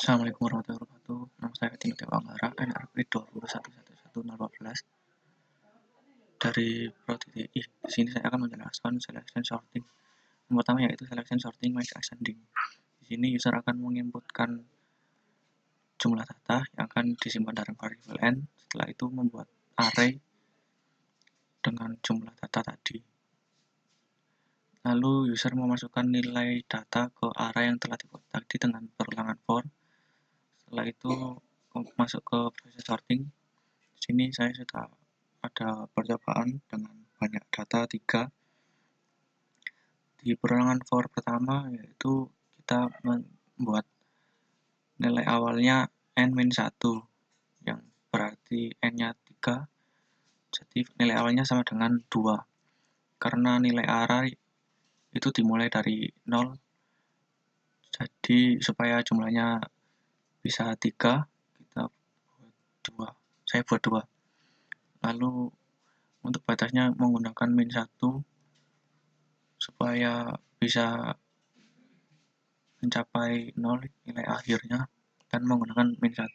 Assalamualaikum warahmatullahi wabarakatuh. Nama saya Timothy Wanggara, NRP 2011114 dari Prodi TI. Di sini saya akan menjelaskan selection sorting. Yang pertama yaitu selection sorting match ascending. Di sini user akan menginputkan jumlah data yang akan disimpan dalam variabel n. Setelah itu membuat array dengan jumlah data tadi. Lalu user memasukkan nilai data ke array yang telah dibuat tadi dengan perulangan for. Setelah itu masuk ke proses sorting. Di sini saya sudah ada percobaan dengan banyak data 3. Di perulangan for pertama yaitu kita membuat nilai awalnya n-1 yang berarti n-nya 3. Jadi nilai awalnya sama dengan 2. Karena nilai array itu dimulai dari 0. Jadi supaya jumlahnya bisa 3, kita buat 2. Saya buat 2. Lalu untuk batasnya menggunakan min 1 supaya bisa mencapai 0 nilai akhirnya, dan menggunakan min 1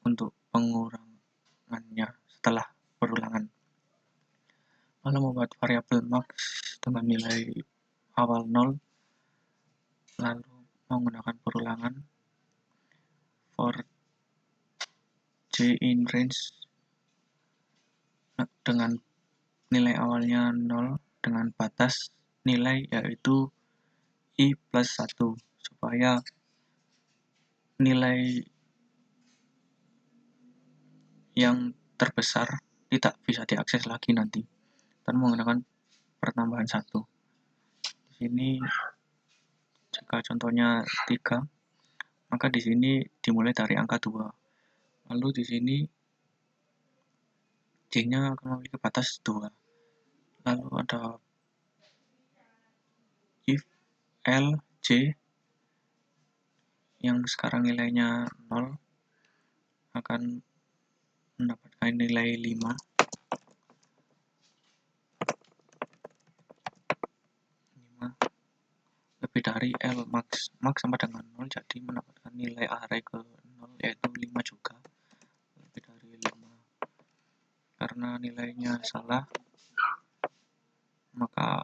untuk pengurangannya setelah perulangan. Lalu membuat variabel max dengan nilai awal 0, lalu menggunakan perulangan for j in range dengan nilai awalnya 0 dengan batas nilai yaitu i plus 1 supaya nilai yang terbesar tidak bisa diakses lagi nanti, dan menggunakan pertambahan 1. Di sini jika contohnya 3, maka di sini dimulai dari angka 2. Lalu di sini j-nya akan memiliki batas 2. Lalu ada if l j yang sekarang nilainya 0 akan mendapatkan nilai 5. Lebih dari L max sama dengan 0, jadi mendapatkan nilai array ke 0 yaitu 5 juga. Lebih dari 5. Karena nilainya salah, maka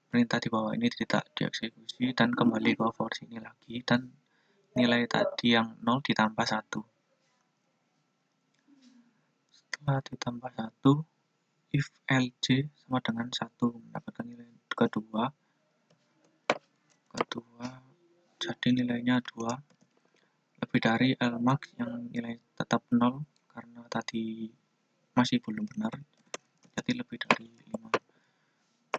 perintah di bawah ini tidak dieksekusi dan kembali ke for sini lagi, dan nilai tadi yang 0 ditambah 1. Setelah ditambah 1, if lj sama dengan 1 mendapatkan nilai kedua, jadi nilainya 2. Lebih dari Lmax yang nilai tetap 0 karena tadi masih belum benar, jadi lebih dari 5.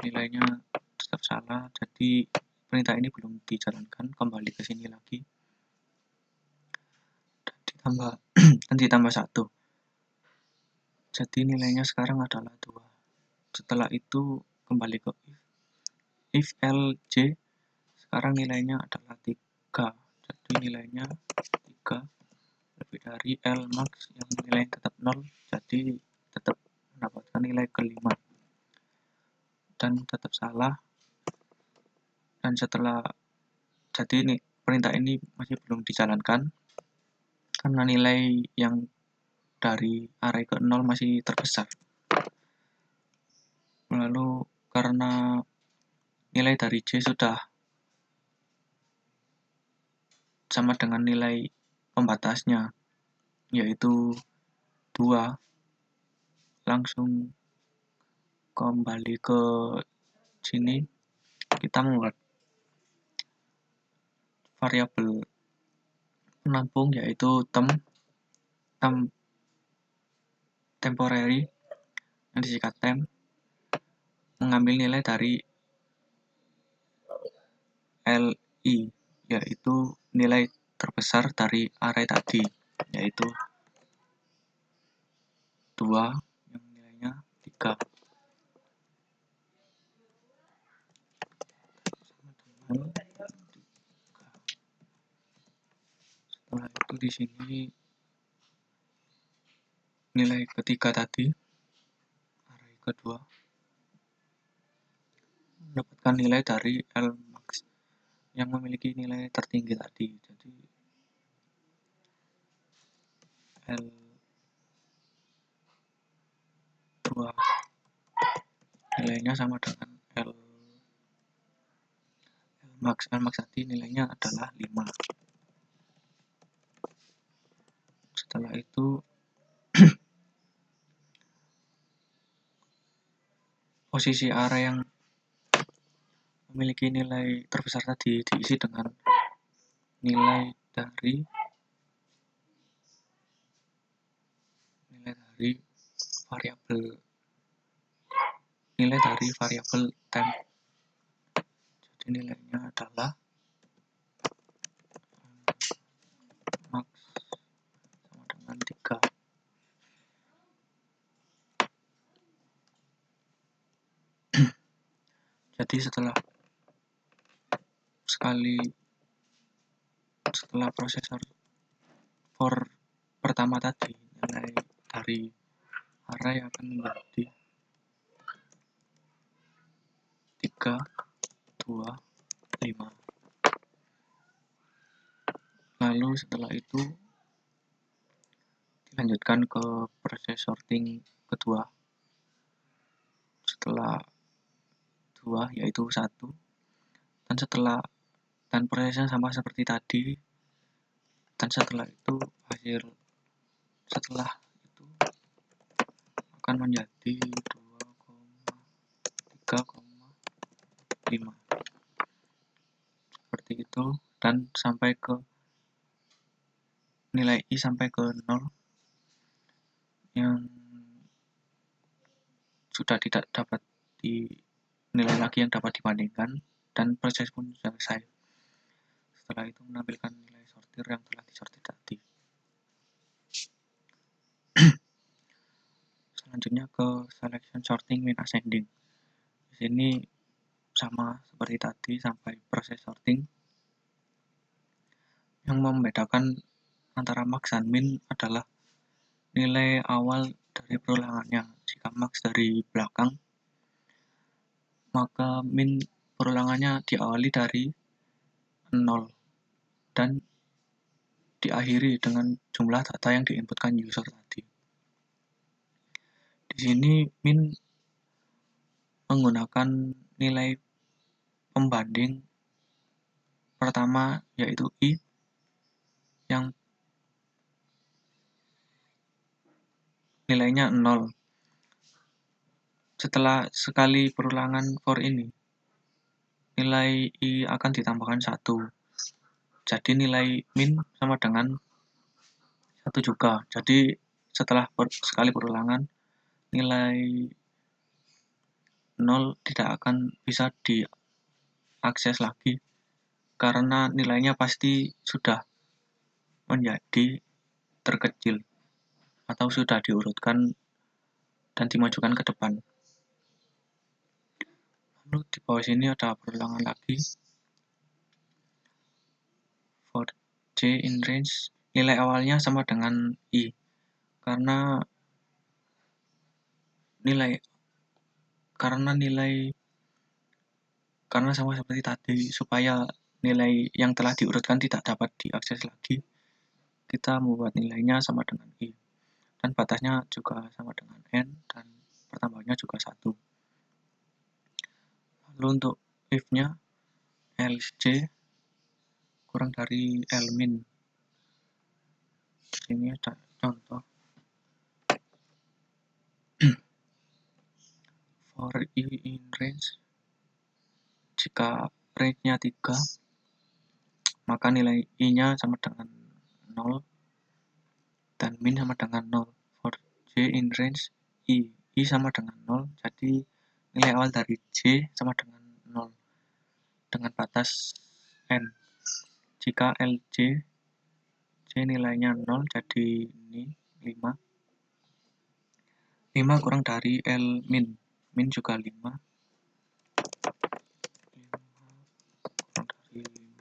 Nilainya tetap salah, jadi perintah ini belum dijalankan, kembali ke sini lagi dan ditambah 1. Jadi nilainya sekarang adalah 2. Setelah itu kembali ke if lj, sekarang nilainya adalah 3. Jadi nilainya 3 lebih dari Lmax yang nilai tetap 0, jadi tetap mendapatkan nilai ke-5 dan tetap salah. Dan setelah jadi ini perintah ini masih belum dijalankan karena nilai yang dari array ke 0 masih terbesar. Lalu karena nilai dari j sudah sama dengan nilai pembatasnya yaitu 2, langsung kembali ke sini, kita membuat variabel penampung yaitu temporary yang disingkat temp, mengambil nilai dari li yaitu nilai terbesar dari array tadi yaitu 2 yang nilainya 3. Setelah itu di sini nilai ketiga tadi, array kedua, mendapatkan nilai dari Lmax yang memiliki nilai tertinggi tadi. Jadi L2 nilainya sama dengan Lmax tadi nilainya adalah 5. Setelah itu posisi array yang memiliki nilai terbesar tadi diisi dengan nilai dari variabel temp. Jadi nilainya adalah max sama dengan 3. Jadi setelah prosesor for pertama tadi, nilai dari array akan menjadi 3, 2, 5. Lalu setelah itu dilanjutkan ke proses sorting kedua. Setelah 2 yaitu 1. Dan prosesnya sama seperti tadi. Dan setelah itu akan menjadi 2,3,5 seperti itu, dan sampai ke nilai I sampai ke 0 yang sudah tidak dapat nilai lagi yang dapat dibandingkan, dan proses pun selesai. Setelah itu menampilkan nilai sortir yang telah disortir tadi. Selanjutnya ke selection sorting min ascending. Di sini sama seperti tadi sampai proses sorting. Yang membedakan antara max dan min adalah nilai awal dari perulangannya. Jika max dari belakang, maka min perulangannya diawali dari 0 dan diakhiri dengan jumlah data yang diinputkan user tadi. Di sini min menggunakan nilai pembanding pertama yaitu I yang nilainya 0. Setelah sekali perulangan for ini, nilai I akan ditambahkan 1. Jadi nilai min sama dengan 1 juga. Jadi setelah sekali perulangan, nilai 0 tidak akan bisa diakses lagi karena nilainya pasti sudah menjadi terkecil atau sudah diurutkan dan dimajukan ke depan. Lalu di bawah sini ada perulangan lagi. For J in range, nilai awalnya sama dengan I karena sama seperti tadi, supaya nilai yang telah diurutkan tidak dapat diakses lagi, kita membuat nilainya sama dengan I, dan batasnya juga sama dengan N, dan pertambahannya juga 1. Lalu untuk if-nya, else J kurang dari Lmin. Ini ada contoh. For I in range, jika range-nya 3, maka nilai I-nya sama dengan 0 dan min sama dengan 0. For J in range I sama dengan 0, jadi nilai awal dari J sama dengan 0 dengan batas N. Jika LJ J nilainya 0, jadi ini 5. 5 kurang dari L min juga 5. 5 kurang dari 5.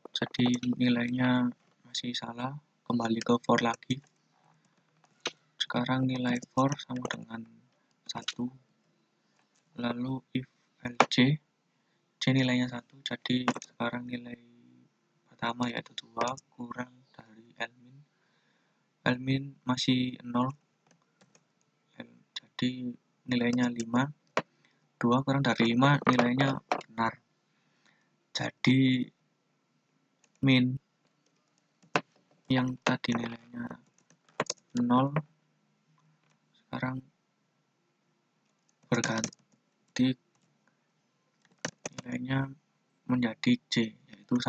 Jadi nilainya masih salah, kembali ke for lagi. Sekarang nilai for sama dengan 1. Lalu if LJ J nilainya 1, jadi sekarang nilai pertama yaitu 2 kurang dari L min L min masih 0, jadi nilainya 5. 2 kurang dari 5 nilainya benar. Jadi min yang tadi nilainya 0 sekarang berganti nilainya menjadi C, yaitu 1.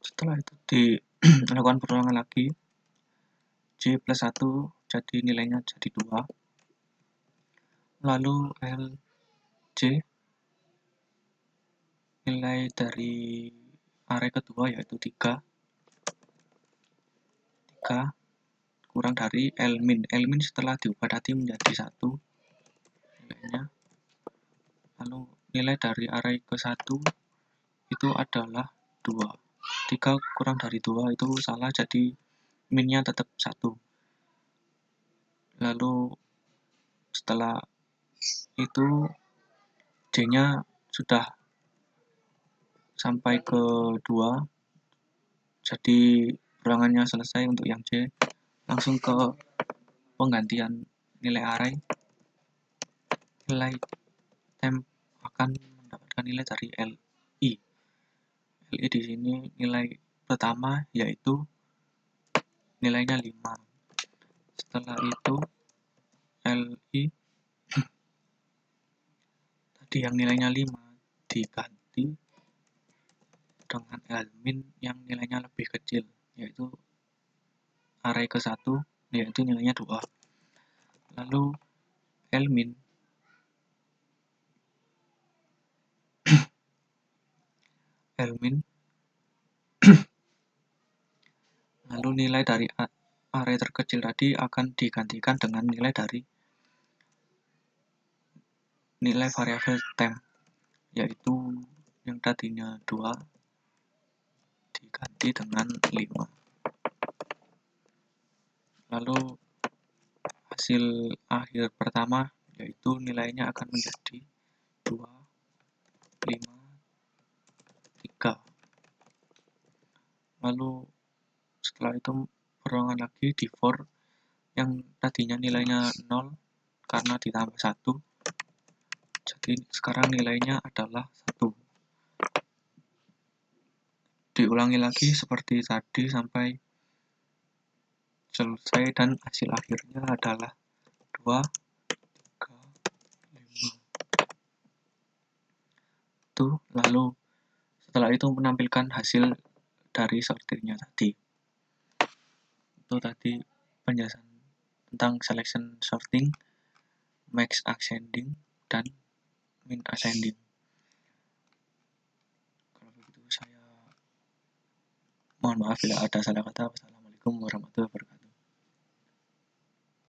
Setelah itu dilakukan perulangan lagi, C plus 1 jadi nilainya jadi 2. Lalu LJ, nilai dari array kedua yaitu 3 kurang dari L min. L min setelah diubah tadi menjadi 1 nilainya. Lalu nilai dari array ke-1 itu adalah 2. 3 kurang dari 2 itu salah, jadi minnya tetap 1. Lalu setelah itu J-nya sudah sampai ke 2, jadi perulangannya selesai untuk yang J. Langsung ke penggantian nilai array. Nilai temp akan mendapatkan nilai dari LI. LI di sini nilai pertama yaitu nilainya 5. Setelah itu LI tadi yang nilainya 5 diganti dengan L min yang nilainya lebih kecil, yaitu array ke-1 yaitu nilainya 2. Lalu L min lalu nilai dari array terkecil tadi akan digantikan dengan nilai dari nilai variabel temp, yaitu yang tadinya 2 diganti dengan 5. Lalu hasil akhir pertama yaitu nilainya akan menjadi 2, 5, 3. Lalu setelah itu perulangan lagi di for yang tadinya nilainya 0 karena ditambah 1, jadi sekarang nilainya adalah 1. Diulangi lagi seperti tadi sampai selesai dan hasil akhirnya adalah 2, 3, 5. Lalu setelah itu menampilkan hasil dari sortirnya tadi. Itu tadi penjelasan tentang selection sorting, max ascending, dan min ascending. Kalau begitu saya mohon maaf bila ada salah kata. Wassalamualaikum warahmatullahi wabarakatuh.